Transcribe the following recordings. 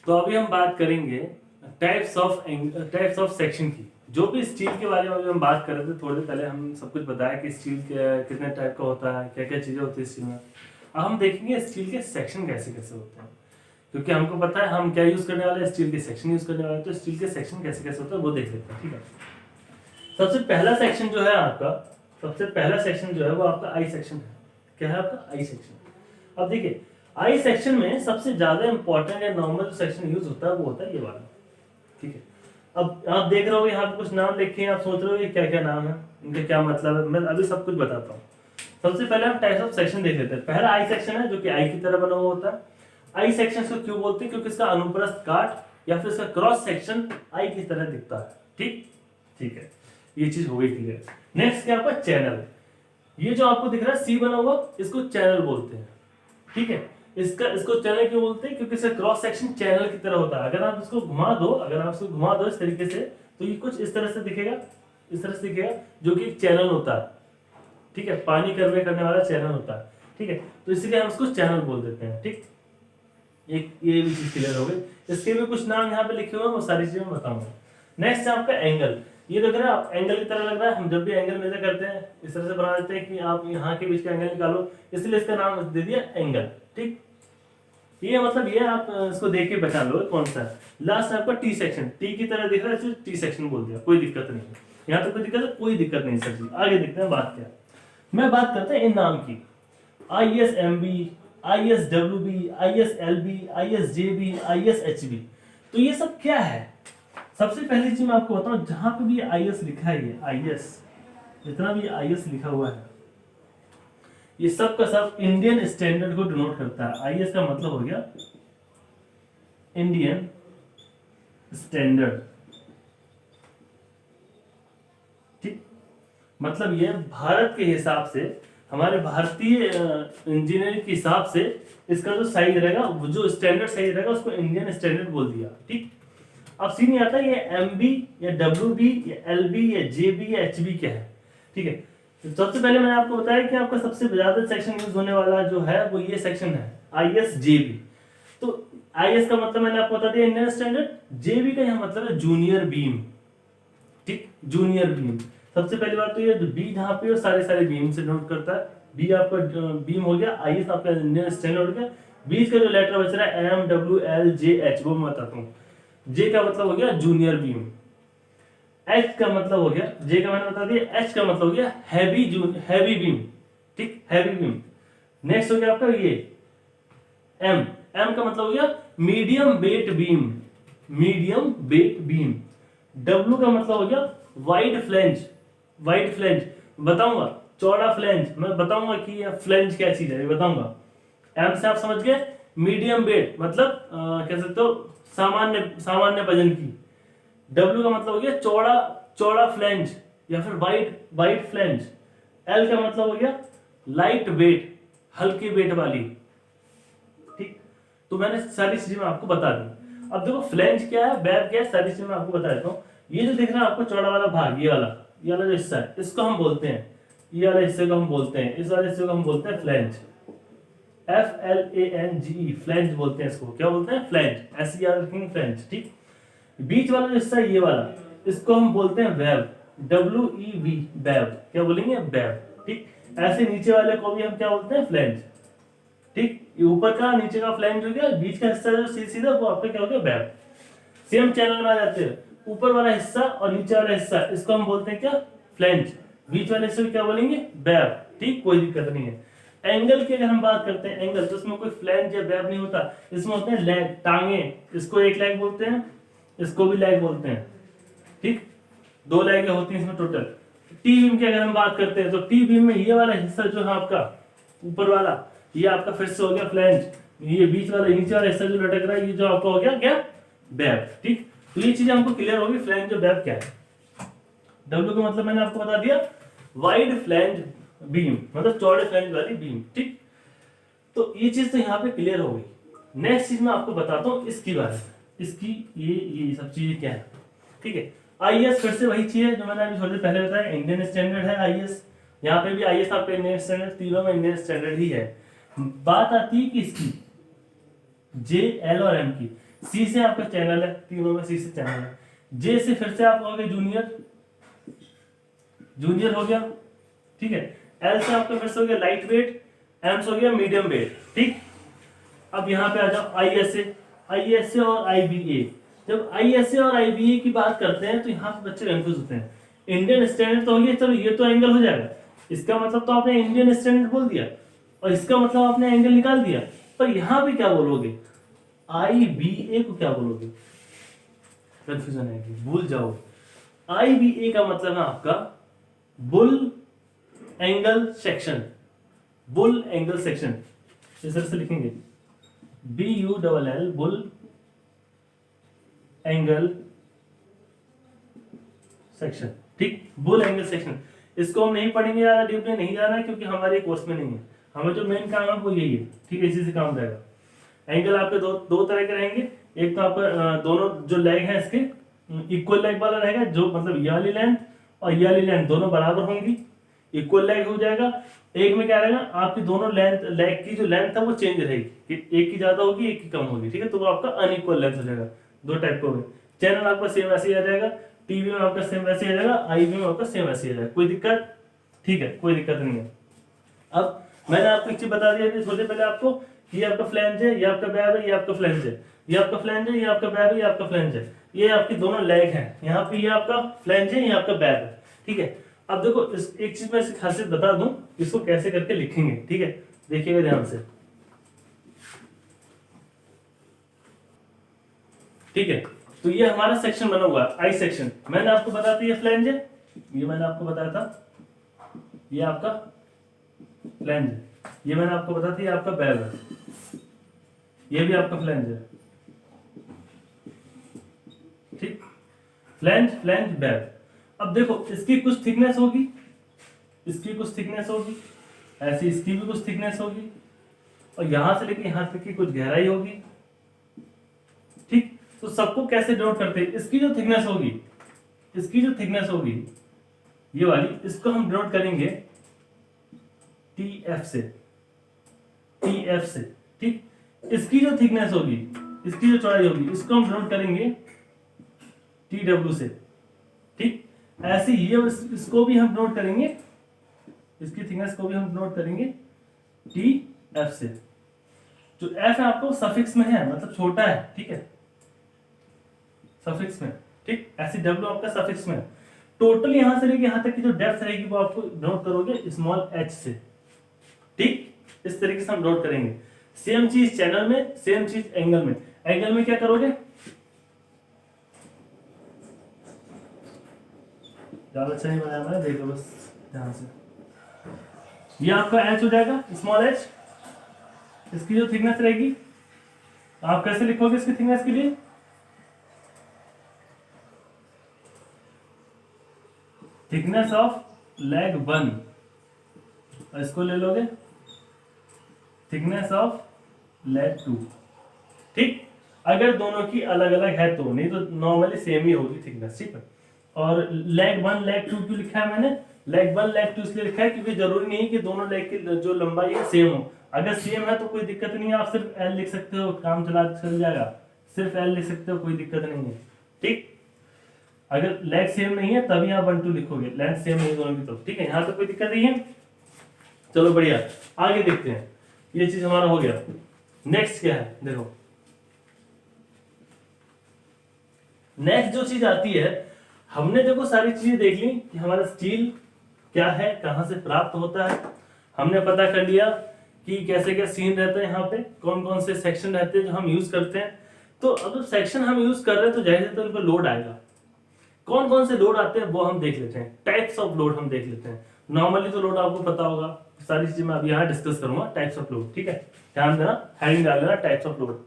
तो अभी हम बात करेंगे टाइप्स ऑफ सेक्शन की। जो भी स्टील के बारे में अभी हम बात कर रहे थे थोड़ी देर पहले, हम सब कुछ बताया कि स्टील के कितने टाइप का होता है, क्या क्या चीजें होती है स्टील में। अब हम देखेंगे स्टील के सेक्शन कैसे कैसे होते हैं, क्योंकि हमको पता है हम क्या यूज करने वाले हैं, स्टील के सेक्शन यूज करने वाले हैं। तो स्टील के सेक्शन कैसे कैसे होते हैं वो देख लेते हैं, ठीक है। सबसे पहला सेक्शन जो है आपका, सबसे पहला सेक्शन जो है वो आपका आई सेक्शन है। क्या है आपका आई सेक्शन। अब देखिए आई सेक्शन में सबसे ज्यादा इंपॉर्टेंट या नॉर्मल सेक्शन यूज होता है वो होता है ये वाला, ठीक है। अब आप देख रहे हो यहाँ पे कुछ नाम लिखे हैं, आप सोच रहे हो ये क्या क्या नाम है, इनका क्या मतलब है। मैं अभी सब कुछ बताता हूँ। सबसे पहले हम टाइप्स ऑफ सेक्शन देख लेते हैं। पहला आई सेक्शन है जो कि आई की तरह बना हुआ होता है। आई सेक्शन को क्यों बोलते हैं, क्योंकि इसका अनुप्रस्थ काट या फिर इसका क्रॉस सेक्शन आई की तरह दिखता है, ठीक ठीक है। ये चीज हो गई क्लियर। नेक्स्ट क्या आपका चैनल। ये जो आपको दिख रहा है सी बना हुआ, इसको चैनल बोलते हैं, ठीक है। इसको चैनल क्यों बोलते हैं, क्योंकि इसका क्रॉस सेक्शन चैनल की तरह होता है। अगर आप इसको घुमा दो, अगर आप इसको घुमा दो इस तरीके से, तो ये कुछ इस तरह से दिखेगा, इस तरह से दिखेगा, जो कि एक चैनल होता है, ठीक है। पानी कन्वे करने वाला चैनल होता है, ठीक है। तो इसलिए हम इसको चैनल बोल देते हैं, ठीक। एक ये भी चीज क्लियर हो गई। इसके भी कुछ नाम यहाँ पे लिखे हुए हैं, वो सारी चीजें मैं बताऊंगा। नेक्स्ट है आपका एंगल। ये देख रहे हैं आप, एंगल की तरह लग रहा है। हम जब भी एंगल मेजर करते हैं इस तरह से बना देते हैं कि आप यहाँ के बीच का एंगल निकालो, इसलिए इसका नाम दे दिया एंगल, ठीक। ये मतलब ये आप इसको देख के पहचान लो कौन सा है। लास्ट आपका टी सेक्शन, टी की तरह दिख रहा है, टी सेक्शन बोल दिया, कोई दिक्कत नहीं है। यहाँ पे कोई दिक्कत है, कोई दिक्कत नहीं सर जी। आगे देखते हैं बात क्या। मैं बात करता हूँ इन नाम की, ISMB, ISWB, ISLB, ISJB, ISHB। तो ये सब क्या है। सबसे पहली चीज मैं आपको बताऊं, जहां पे भी IS लिखा है, ये IS, जितना भी IS लिखा हुआ है, ये सब का सब इंडियन स्टैंडर्ड को डिनोट करता है। IS का मतलब हो गया इंडियन स्टैंडर्ड, ठीक। मतलब ये भारत के हिसाब से, हमारे भारतीय इंजीनियरिंग के हिसाब से इसका जो साइज रहेगा, जो स्टैंडर्ड साइज रहेगा, उसको इंडियन स्टैंडर्ड बोल दिया, ठीक। अब सी नहीं आता ये MB या WB या LB या JB या HB क्या है, ठीक है। तो सबसे पहले मैंने आपको बताया कि आपका सबसे ज्यादा सेक्शन यूज होने वाला जो है वो ये सेक्शन है ISJB। तो IS का मतलब मैंने आपको बता दिया इंडियन स्टैंडर्ड, JB का यहाँ मतलब है जूनियर बीम, ठीक, जूनियर बीम। सबसे पहली बात तो ये बी जहाँ पे सारे बीम से नोट करता है। बी आपका बीम हो गया, IS आपका इंडियन स्टैंडर्ड हो गया। बीच का जो लेटर बच रहा है MWLJH, वो मैं बताता हूँ। जे का मतलब हो गया जूनियर बीम, एच का मतलब हो गया, जे का मैंने बता दिया, एच का मतलब हो गया हैवी बीम, ठीक, हैवी बीम। नेक्स्ट हो गया आपका ये एम का मतलब हो गया medium wait beam, medium wait beam. W का मतलब हो गया वाइड फ्लेंज, वाइड फ्लेंज बताऊंगा, चौड़ा फ्लेंज मैं बताऊंगा कि ये फ्लेंज क्या चीज है, ये बताऊंगा। एम से आप समझ गए मीडियम वेट, मतलब कह सकते हो सामान्य वजन की। डब्ल्यू का मतलब हो गया चौड़ा फ्लेंज या फिर वाइड फ्लेंज। एल का मतलब हो गया लाइट वेट, हल्की वेट वाली, ठीक। तो मैंने सारी चीजें मैं आपको बता दी। अब देखो फ्लेंज क्या है, वेब क्या है, सारी चीजें मैं आपको बता देता हूँ। ये जो दिख रहा है आपको चौड़ा वाला भाग, ये वाला जो हिस्सा है, इसको हम बोलते हैं, ये वाले हिस्से को हम बोलते हैं, इस वाले हिस्से को हम बोलते हैं फ्लेंज, FLANGE, फ्लेंज बोलते हैं इसको। क्या बोलते हैं, फ्लेंज, ऐसे याद रखेंगे, फ्लेंज, ठीक। बीच वाला जो हिस्सा ये वाला, इसको हम बोलते हैं वेब, WEB, वेब। क्या बोलेंगे, वेब, ठीक। ऐसे नीचे वाले को भी हम क्या बोलते हैं, फ्लेंज, ठीक। ये ऊपर का नीचे का फ्लेंज हो गया, बीच का हिस्सा जो सीधा वो आपका क्या हो गया, वेब। सेम चैनल में आ जाते हैं, ऊपर वाला हिस्सा और नीचे वाला हिस्सा, इसको हम बोलते हैं क्या, फ्लेंज। बीच वाले हिस्से को क्या बोलेंगे, वेब, ठीक, कोई दिक्कत नहीं है। एंगल की अगर हम बात करते हैं, एंगल तो इसमें कोई फ्लेंज या वेब नहीं होता, इसमें होते हैं लेग, टांगे। इसको एक लेग बोलते हैं, इसको भी लेग बोलते हैं, ठीक। दो लेग होती हैं इसमें टोटल। टी बीम की अगर हम बात करते हैं तो टी बीम में ये वाला हिस्सा जो है आपका ऊपर वाला, ये आपका फिर से हो गया फ्लेंज। ये बीच वाला नीचे वाला हिस्सा जो लटक रहा है, ये जो आपका हो गया क्या, वेब, ठीक। तो ये चीजें हमको क्लियर होगी, फ्लेंज और वेब क्या है। डब्ल्यू का मतलब मैंने आपको बता दिया, वाइड फ्लेंज बीम, मतलब चौड़े फ्लेंज वाली बीम, ठीक। तो ये चीज तो यहाँ पे क्लियर हो गई। नेक्स्ट चीज मैं आपको बताता हूँ इसकी बारे में, इसकी ये सब चीजें क्या है, ठीक है। IS फिर से वही चीज है जो मैंने अभी थोड़ी देर पहले बताया, इंडियन स्टैंडर्ड है IS। यहाँ पे भी IS आपका इंडियन स्टैंडर्ड, तीनों में इंडियन स्टैंडर्ड ही है। बात आती है कि इसकी JL और M की। सी से आपका चैनल है, तीनों में सी से चैनल है। जे से फिर से आप कहोगे जूनियर, जूनियर हो गया, ठीक है। एल से आपका फिर से हो गया लाइट वेट, एम से हो गया मीडियम वेट, ठीक। अब यहाँ पे आ जाओ आई एस ए और IBA। जब ISA और IBA की बात करते हैं तो यहाँ पे बच्चे कंफ्यूज होते हैं। इंडियन स्टैंडर्ड तो हो गया, चलो ये तो एंगल हो जाएगा, इसका मतलब तो आपने इंडियन स्टैंडर्ड बोल दिया और इसका मतलब आपने एंगल निकाल दिया, पर यहाँ पे क्या बोलोगे, IBA को क्या बोलोगे, कंफ्यूजन है, भूल जाओ। IBA का मतलब है आपका bull angle section, bull angle section, इस तरह से लिखेंगे BULL बुल एंगल सेक्शन, ठीक। बुल एंगल सेक्शन, इसको हम नहीं पढ़ेंगे, ज्यादा डीप में नहीं जाना है क्योंकि हमारे कोर्स में नहीं है। हमें जो मेन काम है वो यही है, ठीक है, इसी से काम रहेगा। एंगल आपके दो तरह के रहेंगे, एक तो आपका दोनों जो लेग है इसके इक्वल लेग वाला रहेगा, जो मतलब ये वाली लेंथ और ये वाली लेंथ दोनों बराबर होंगी, इक्वल लेग हो जाएगा। एक में क्या रहेगा, आपकी दोनों लेग की जो लेंथ है वो चेंज रहेगी, कि एक की ज्यादा होगी एक की कम होगी, ठीक है, तो वो आपका अनइक्वल लेंथ हो जाएगा। दो टाइप का होगा। चैनल आपका सेम ऐसे ही आ जाएगा, टीवी में आपका सेम वैसे ही आ जाएगा, IB में आपका सेम वैसे ही आ जाएगा, कोई दिक्कत, ठीक है, कोई दिक्कत नहीं है। अब मैंने आपको एक चीज बता दिया अभी थोड़ी पहले आपको, ये आपका फ्लैंज है, ये आपका बैब है, ये आपका फ्लैंज है, ये आपका फ्लैंज है, ये आपका बैब है, ये आपका फ्लैंज है, ये आपकी दोनों लेग हैं, यहाँ पे ये आपका फ्लैंज है, ये आपका बैब है, ठीक है। अब देखो एक चीज मैं इसकी खासियत बता दूं, इसको कैसे करके लिखेंगे, ठीक है, देखिएगा ध्यान से, ठीक है। तो ये हमारा सेक्शन बना हुआ है, आई सेक्शन। मैंने आपको बताया था ये फ्लैंज है, ये मैंने आपको बताया था ये आपका फ्लैंज है, ये मैंने आपको बताया था ये आपका बैब है, ये भी आपका फ्लैंज है, ठीक, फ्लैंज फ्लैंज बैब। अब देखो इसकी कुछ थिकनेस होगी, इसकी कुछ थिकनेस होगी, ऐसी इसकी भी कुछ थिकनेस होगी, और यहां से लेके यहां तक की कुछ गहराई होगी, ठीक। तो सबको कैसे डिनोट करते हैं, इसकी जो थिकनेस होगी, इसकी जो थिकनेस होगी ये वाली, इसको हम डिनोट करेंगे TF से, TF से, ठीक। इसकी जो थिकनेस होगी, इसकी जो चौड़ाई होगी, इसको हम डिनोट करेंगे TW से, ठीक। ऐसे ये इसको भी हम नोट करेंगे, इसकी थिकनेस को भी हम नोट करेंगे TF से। जो F है आपको सफिक्स में है, मतलब छोटा है, ठीक है, सफिक्स में, ठीक। ऐसे W आपका सफिक्स में। टोटल यहां से लेके यहां तक की जो डेप्थ रहेगी वो आपको नोट करोगे स्मॉल h से, ठीक। इस तरीके से हम नोट करेंगे। सेम चीज चैनल में, सेम चीज एंगल में। एंगल में क्या करोगे, ज्यादा अच्छा नहीं बनाया मैंने, देखो बस ध्यान से, ये आपका h हो जाएगा, स्मॉल h। इसकी जो थिकनेस रहेगी, आप कैसे लिखोगे इसकी थिकनेस के लिए, थिकनेस ऑफ लेग 1, और इसको ले लोगे थिकनेस ऑफ लेग 2, ठीक। अगर दोनों की अलग अलग है तो, नहीं तो नॉर्मली सेम ही होगी थिकनेस, ठीक है। और लेग 1 लेग 2 क्यों लिखा है मैंने, लेग 1 लेग 2 इसलिए लिखा है क्योंकि जरूरी नहीं कि दोनों लेग की जो लंबाई है सेम हो। अगर सेम है तो कोई दिक्कत नहीं है, आप सिर्फ L लिख सकते हो, काम चल जाएगा, सिर्फ L लिख सकते हो, कोई दिक्कत नहीं है, ठीक। अगर लेग सेम नहीं है तभी आप 1 2 लिखोगे, लेंथ सेम नहीं दोनों की, तो ठीक है, यहाँ तो कोई दिक्कत नहीं है। चलो बढ़िया, आगे देखते हैं, ये चीज हमारा हो गया। नेक्स्ट क्या है, देखो नेक्स्ट जो चीज आती है, हमने देखो सारी चीजें देख ली कि हमारा स्टील क्या है, कहां से प्राप्त होता है, हमने पता कर लिया कि कैसे क्या सीन रहता है, यहाँ पे कौन कौन से सेक्शन रहते हैं जो हम यूज करते हैं। तो अगर सेक्शन हम यूज कर रहे हैं तो जाहिर है तो उनको लोड आएगा। कौन कौन से लोड आते हैं वो हम देख लेते हैं, टाइप्स ऑफ लोड हम देख लेते हैं। नॉर्मली तो लोड आपको पता होगा, सारी चीजें मैं अभी यहाँ डिस्कस करूंगा, टाइप्स ऑफ लोड, ठीक है, ध्यान देना, हेडिंग डाल देना टाइप्स ऑफ लोड।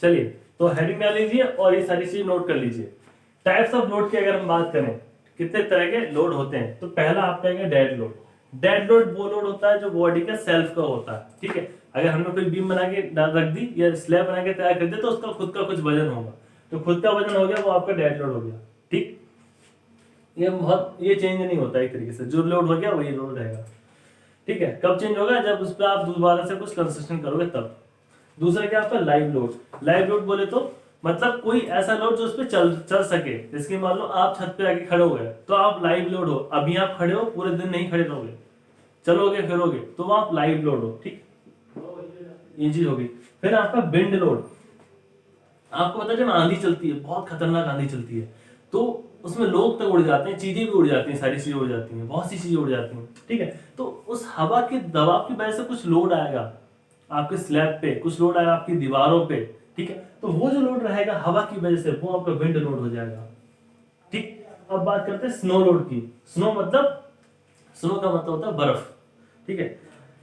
चलिए तो हेडिंग डाल लीजिए और ये सारी चीज नोट कर लीजिए। टाइप्स ऑफ लोड की अगर हम बात करें, कितने तरह के लोड होते हैं, तो पहला आप कहेंगे डेड लोड। डेड लोड वो लोड होता है जो बॉडी के सेल्फ का होता है, ठीक है। अगर हमने कोई बीम बना के रख दी या स्लैब बना के तैयार कर दिया तो उसका खुद का कुछ वजन होगा, तो खुद का वजन हो गया वो आपका डेड लोड हो गया, ठीक। ये चेंज नहीं होता, एक तरीके से जो लोड हो गया वही लोड रहेगा, ठीक है। कब चेंज होगा, जब उस पर आप दोबारा से कुछ कंस्ट्रक्शन करोगे तब। दूसरा क्या आपका लाइव लोड। लाइव लोड बोले तो मतलब कोई ऐसा लोड जो उस पर चल सके। जैसे मान लो आप छत पे आके खड़े हो गए तो आप लाइव लोड हो। अभी आप खड़े हो, पूरे दिन नहीं खड़े रहोगे, चलोगे फिरोगे, तो वो आप लाइव लोड हो। ठीक, ये चीज होगी। फिर आपका विंड लोड। आपको पता है जब आंधी चलती है, बहुत खतरनाक आंधी चलती है, तो उसमें लोग तक उड़ जाते हैं, चीजें भी उड़ जाती हैं, सारी चीजें उड़ जाती हैं, बहुत सी चीजें उड़ जाती हैं। ठीक है, तो उस हवा के दबाव की वजह से कुछ लोड आएगा आपके स्लैब पे, कुछ लोड आएगा आपकी दीवारों पे। ठीक है, तो वो जो लोड रहेगा हवा की वजह से, वो आपका विंड लोड हो जाएगा। ठीक, अब बात करते हैं स्नो लोड की। स्नो का मतलब होता है बर्फ। ठीक है,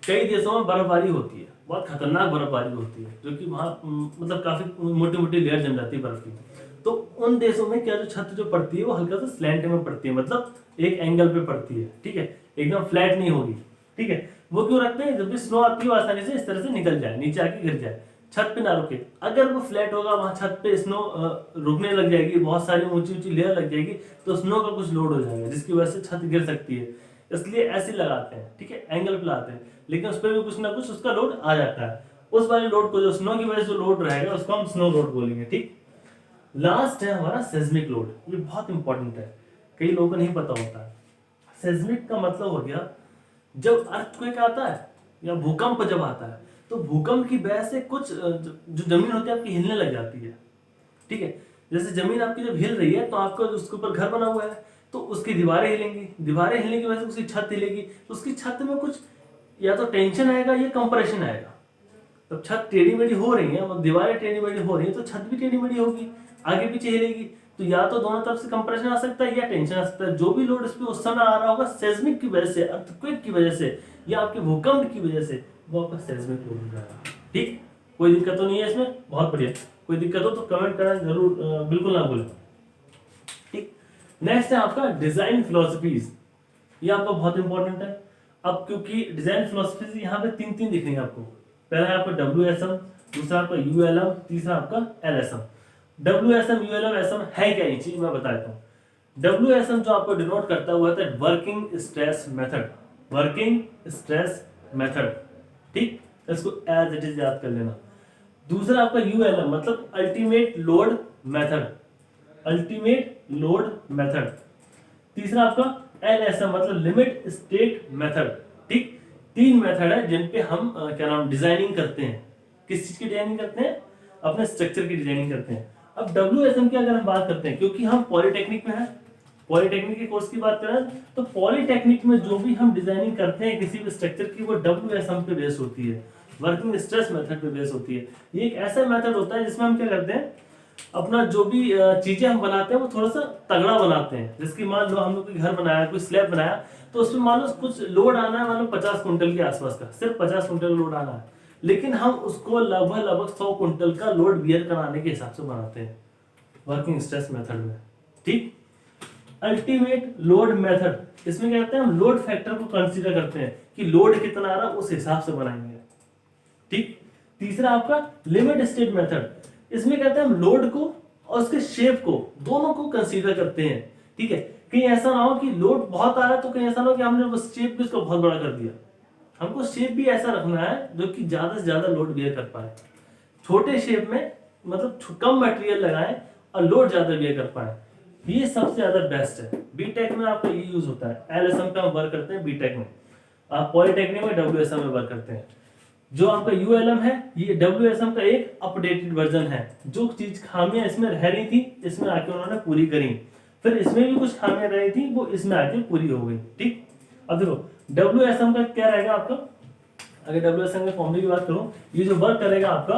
कई देशों में बर्फबारी होती है, बहुत खतरनाक बर्फबारी होती है, जो कि वहाँ मतलब काफी मोटी मोटी लेयर जम जाती है बर्फ की। तो उन देशों में क्या, जो छत जो पड़ती है वो हल्का सा स्लैंट में पड़ती है, मतलब एक एंगल पे पड़ती है। ठीक है, एकदम फ्लैट नहीं होगी। ठीक है, वो क्यों रखते हैं, जब भी स्नो आती है वो आसानी से इस तरह से निकल जाए, नीचे आके गिर जाए, छत पे ना रुके। अगर वो फ्लैट होगा, वहां छत पे स्नो रुकने लग जाएगी, बहुत सारी ऊंची ऊंची लेयर लग जाएगी, तो स्नो का कुछ लोड हो जाएगा, जिसकी वजह से छत गिर सकती है। इसलिए ऐसे लगाते हैं। ठीक है, एंगल पे लाते हैं, लेकिन उस पर भी कुछ ना कुछ उसका लोड आ जाता है। उस वाले लोड को, जो स्नो की वजह से लोड रहेगा, उसको हम स्नो लोड बोलेंगे। ठीक, लास्ट है हमारा सेस्मिक लोड। ये बहुत इंपॉर्टेंट है, कई लोगों को नहीं पता होता है। सेस्मिक का मतलब हो गया, जब अर्थक्वेक आता है या भूकंप जब आता है, तो भूकंप की वजह से कुछ जो जमीन होती है आपकी हिलने लग जाती है। ठीक है, जैसे जमीन आपकी जब हिल रही है, तो आपका उसके ऊपर घर बना हुआ है, तो उसकी दीवारें हिलेंगी, दीवारें हिलने की वजह से उसकी छत हिलेगी, तो उसकी छत में कुछ या तो टेंशन आएगा या कंप्रेशन आएगा। तब छत टेढ़ी मेढ़ी हो रही है, मतलब दीवारें टेढ़ी मेढ़ी हो रही है, तो छत भी टेढ़ी मेढ़ी होगी, आगे पीछे हिलेगी। तो या तो दोनों तरफ से कंप्रेशन आ सकता है या टेंशन आ सकता है। जो भी लोड इस पे उस समय आ रहा होगा सेस्मिक की वजह से, अर्थक्वेक की वजह से, या आपके भूकंप की वजह से, वो आपका सेस्मिक लोड हो जाएगा। ठीक, कोई दिक्कत तो नहीं है इसमें? बहुत बढ़िया। कोई दिक्कत हो तो कमेंट करना जरूर, बिल्कुल ना भूलें। ठीक, नेक्स्ट है आपका डिजाइन फिलोसफीज। ये आपका बहुत इंपॉर्टेंट है। अब क्योंकि डिजाइन फिलोसफीज यहाँ पे तीन तीन दिख रही है आपको। पहला है आपका WSM, दूसरा आपका ULM, तीसरा आपका LSM। WSM ULM SM है क्या, ये चीज मैं बता देता हूँ। WSM जो आपको डिनोट करता है वो होता है working stress method. Working stress method. ठीक, इसको एज इट इज याद कर लेना। दूसरा आपका ULM मतलब ultimate load method. Ultimate load method. तीसरा आपका LSM मतलब लिमिट स्टेट मेथड। ठीक, तीन मेथड है जिन पे हम क्या नाम डिजाइनिंग करते हैं। किस चीज की डिजाइनिंग करते हैं? अपने स्ट्रक्चर की डिजाइनिंग करते हैं। अब WSM की अगर हम बात करते हैं, क्योंकि हम पॉलिटेक्निक में हैं, पॉलिटेक्निक के कोर्स की बात करें, तो पॉलिटेक्निक में जो भी हम डिजाइनिंग करते हैं किसी भी स्ट्रक्चर की, वो WSM पे बेस होती है, वर्किंग स्ट्रेस मेथड पे बेस होती है। ये एक ऐसा मेथड होता है जिसमें हम क्या करते हैं, अपना जो भी चीजें हम बनाते हैं वो थोड़ा सा तगड़ा बनाते हैं। जैसे मान लो हम लोग कोई घर बनाया, कोई स्लैब बनाया, तो उसमें मान लो कुछ लोड आना है, मान लो 50 कुंटल के आसपास का, सिर्फ 50 कुंटल लोड आना है, लेकिन हम उसको लगभग 100 कुंटल का लोड बियर कराने के हिसाब से बनाते हैं वर्किंग स्ट्रेस मेथड में। ठीक, अल्टीमेट लोड मेथड, इसमें क्या करते हैं, हम लोड फैक्टर को कंसीडर करते हैं कि लोड कितना आ रहा है, उस हिसाब से बनाएंगे। ठीक, तीसरा आपका लिमिट स्टेट मेथड, इसमें कहते हैं हम लोड को और उसके शेप को दोनों को कंसीडर करते हैं। ठीक है, कहीं ऐसा ना हो कि लोड बहुत आ रहा है, तो कहीं ऐसा ना हो कि हमने वो शेप भी उसको बहुत बड़ा कर दिया। हमको शेप भी ऐसा रखना है जो कि ज्यादा से ज्यादा लोड बियर कर पाए। छोटे शेप में मतलब कम मटेरियल लगाएं और लोड ज्यादा बियर कर पाए, ये सबसे ज्यादा बेस्ट है। बीटेक में आपका ये यूज होता है। LSM पे हम वर्क करते हैं बीटेक में, आप पॉलिटेक्निक में WSM में वर्क करते हैं। जो आपका ULM है, ये WSM का एक अपडेटेड वर्जन है। जो चीज खामियां इसमें रह रही थी, इसमें आके उन्होंने पूरी करी। फिर इसमें भी कुछ खामियां रह रही थी, वो इसमें आके पूरी हो गई। ठीक, अब देखो WSM का क्या रहेगा आपका, अगर WSM के फॉर्मूले की बात करूं, ये जो वर्क करेगा आपका,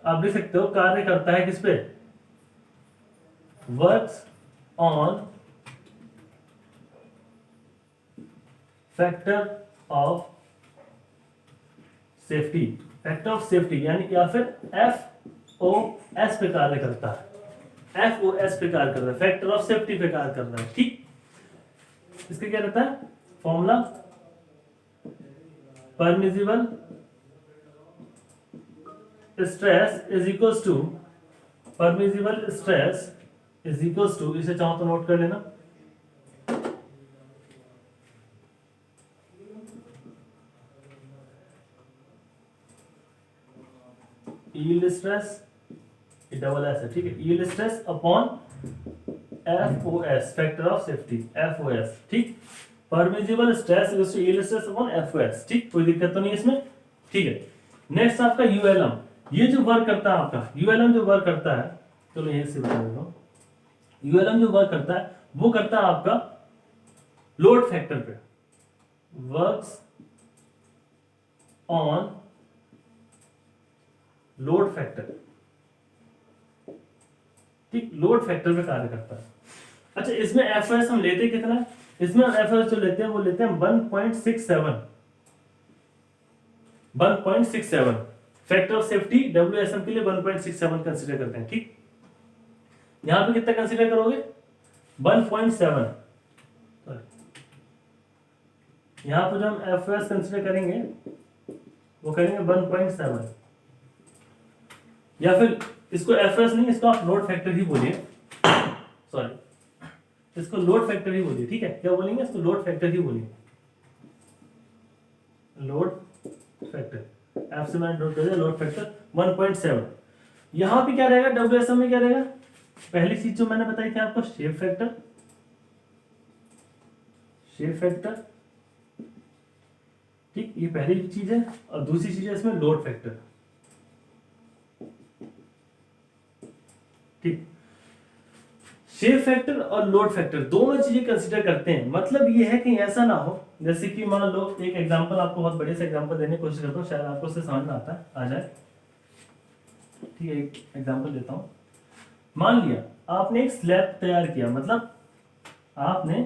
आप देख सकते हो कार्य करता है किस पे, works on factor of safety. Factor of safety यानी, या फिर FOS पे कार्य करता है। FOS पे कार्य कर रहा है, फैक्टर ऑफ सेफ्टी पे कार्य कर रहा है। ठीक, इसका क्या रहता है formula, permissible stress is equals to, permissible stress is equals to, इसे चाहो तो नोट कर लेना, यील्ड स्ट्रेस, डबल एस है, ठीक है, yield stress upon FOS, factor of safety, FOS, ठीक, permissible stress equals to yield stress upon FOS, ठीक, कोई दिक्कत तो नहीं है इसमें, ठीक है। नेक्स्ट आपका ULM, ये जो वर्क करता है आपका, ULM जो वर्क करता है, चलो यहीं से बता देता हूँ, ULM जो वर्क करता है वो करता है आपका लोड फैक्टर पे, वर्क्स ऑन लोड फैक्टर, ठीक, लोड फैक्टर पे कार्य करता है। अच्छा, इसमें FOS हम लेते कितना है, इसमें FOS जो लेते हैं वो लेते हैं 1.67 फैक्टर ऑफ सेफ्टी WSM के लिए 1.67 कंसीडर करते हैं, ठीक। यहां पे कितना कंसीडर करोगे 1.7, यहां पर जो हम FOS कंसीडर करेंगे वो करेंगे 1.7, या फिर इसको FOS नहीं, इसको आप लोड फैक्टर ही बोलिए, सॉरी, इसको लोड फैक्टर ही बोलिए, ठीक है, क्या बोलेंगे इसको, लोड फैक्टर ही बोलिए, लोड फैक्टर, F से मैंने नोट कर दिया, लोड फैक्टर 1.7। यहां पे क्या रहेगा WSM में, क्या रहेगा, पहली चीज जो मैंने बताई थी आपको, शेप फैक्टर, ठीक, ये पहली चीज है, और दूसरी चीज है इसमें लोड फैक्टर, ठीक। शेप फैक्टर और लोड फैक्टर दोनों चीजें कंसीडर करते हैं, मतलब ये है कि ऐसा ना हो, जैसे कि मान लो एक एग्जांपल, आपको बहुत बढ़िया से एग्जांपल देने की कोशिश करता हूँ, शायद आपको उससे समझ में आ जाए, ठीक है, एक एग्जांपल देता हूँ। मान लिया आपने एक स्लैब तैयार किया, मतलब आपने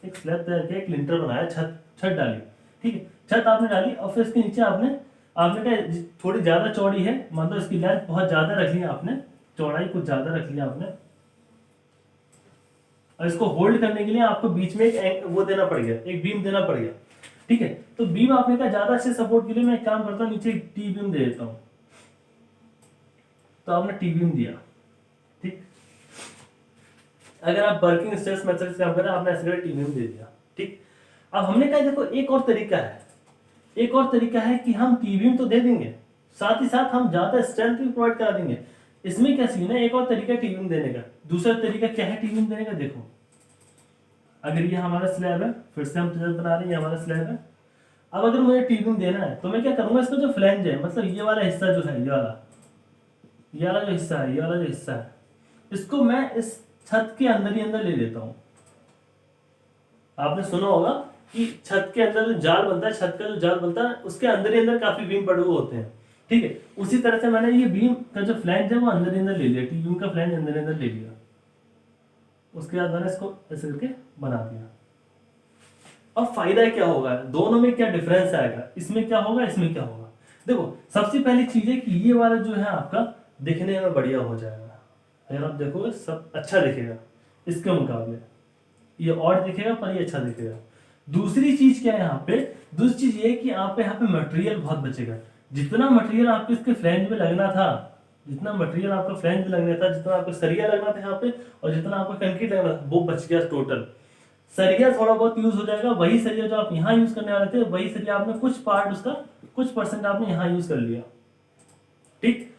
एक स्लैब तैयार किया, एक लिंटर बनाया, छत डाली, ठीक है, छत आपने डाली, और फिर इसके नीचे आपने कहा थोड़ी ज्यादा चौड़ी है, मतलब इसकी लेंथ बहुत ज्यादा रख लिया आपने, चौड़ाई कुछ ज्यादा रख लिया आपने, और इसको होल्ड करने के लिए आपको बीच में एक वो देना पड़ गया, एक बीम देना पड़ गया, ठीक है। तो बीम आपने कहा ज्यादा अच्छे सपोर्ट के लिए मैं एक काम करता हूँ, नीचे टी बीम दे देता हूँ, तो आपने टी बीम दिया, ठीक। अगर आप वर्किंग स्ट्रेस मेथड से काम कर रहे हैं, आपने ऐसे टी बीम दे दिया, ठीक। अब हमने कहा देखो एक और तरीका है कि हम टी बीम तो दे देंगे, साथ ही साथ हम ज्यादा स्ट्रेंथ भी प्रोवाइड करा देंगे। इसमें क्या सीन है, एक और तरीका टी बीम देने का, दूसरा तरीका क्या है टी बीम देने का, देखो अगर ये हमारा स्लैब है, फिर से हम बना रहे हैं, ये हमारा स्लैब है, अब अगर मुझे टी बीम देना है तो मैं क्या करूंगा, इसका जो फ्लैंज है, मतलब ये वाला हिस्सा जो है, ये वाला जो हिस्सा है, इसको मैं इस छत के अंदर ही अंदर ले लेता हूं। आपने सुना होगा कि छत के अंदर जो जाल बनता है, छत का जो जाल बनता है, उसके अंदर ही अंदर काफी बीम पड़े हुए होते हैं, ठीक है। उसी तरह से मैंने ये बीम का जो फ्लैंज है वो अंदर ही अंदर ले लिया, टी बीम का फ्लैंज अंदर ही अंदर ले लिया, उसके बाद मैंने इसको ऐसे करके बना दिया। अब फायदा क्या होगा, दोनों में क्या डिफरेंस आएगा, इसमें क्या होगा, इसमें क्या होगा। देखो सबसे पहली चीज है कि ये वाला जो है आपका दिखने में बढ़िया हो जाएगा, अगर आप देखोगे सब अच्छा दिखेगा, इसके मुकाबले ये और दिखेगा पर ये अच्छा दिखेगा। दूसरी चीज क्या है यहाँ पे, दूसरी चीज ये कि आप यहाँ पे मटेरियल बहुत बचेगा, जितना मटेरियल आपको इसके फ्लैंज में लगना था, जितना मटेरियल आपका फ्लैंज में लगना था, जितना आपको सरिया लगना था यहाँ पे, और जितना आपको कंक्रीट लगना था, वो बच गया टोटल। सरिया थोड़ा बहुत यूज हो जाएगा, वही सरिया जो आप यहाँ यूज करने वाले थे, वही सरिया आपने कुछ पार्ट उसका, कुछ परसेंट आपने यहाँ यूज कर लिया, ठीक।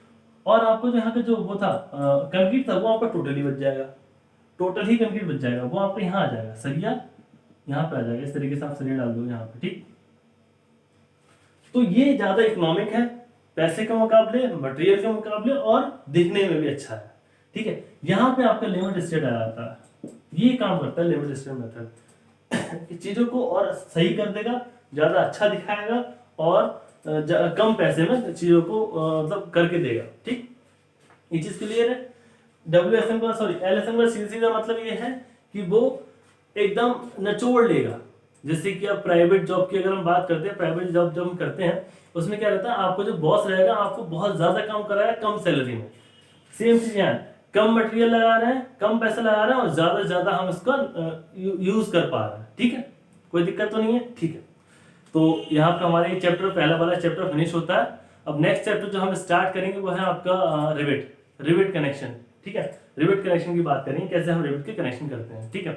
और आपको जो यहाँ का जो वो था कंक्रीट था, वो आपका टोटली बच जाएगा, टोटल ही कंक्रीट बच जाएगा, वो आपका यहाँ आ जाएगा, सरिया यहाँ पे आ जाएगा, इस तरीके से आप सरिया डाल दो यहाँ पे, ठीक। तो ये ज्यादा इकोनॉमिक है, पैसे के मुकाबले, मटेरियल के मुकाबले, और दिखने में भी अच्छा है, ठीक है। यहाँ पे आपका लिमिट स्टेट आ जाता है, ये काम करता है लिमिट स्टेट मेथड, चीजों को और सही कर देगा, ज्यादा अच्छा दिखाएगा, और कम पैसे में चीजों को मतलब करके देगा, ठीक। ये चीज क्लियर है। WSM का सॉरी LSM का सीधा मतलब ये है कि वो एकदम निचोड़ लेगा। जैसे कि आप प्राइवेट जॉब की अगर हम बात करते हैं, प्राइवेट जॉब जब हम करते हैं उसमें क्या रहता है, आपको जो बॉस रहेगा आपको बहुत ज्यादा काम कराएगा कम सैलरी में। सेम चीज यहाँ, कम मटेरियल लगा रहे हैं, कम पैसा लगा रहे हैं, और ज्यादा से ज्यादा हम इसका यूज कर पा रहे हैं, ठीक है, कोई दिक्कत तो नहीं है, ठीक है। तो यहाँ पे हमारे ये चैप्टर, पहला वाला चैप्टर फिनिश होता है। अब नेक्स्ट चैप्टर जो हम स्टार्ट करेंगे वो है आपका रिवेट कनेक्शन, ठीक है। रिवेट कनेक्शन की बात करेंगे, कैसे हम रिवेट के कनेक्शन करते हैं, ठीक है।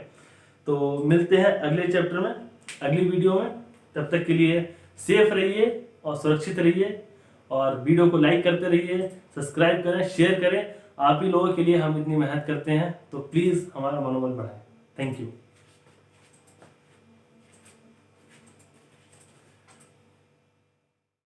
तो मिलते हैं अगले चैप्टर में, अगली वीडियो में। तब तक के लिए सेफ रहिए और सुरक्षित रहिए, और वीडियो को लाइक करते रहिए, सब्सक्राइब करें, शेयर करें। आप ही लोगों के लिए हम इतनी मेहनत करते हैं, तो प्लीज़ हमारा मनोबल बढ़ाएं। Thank you.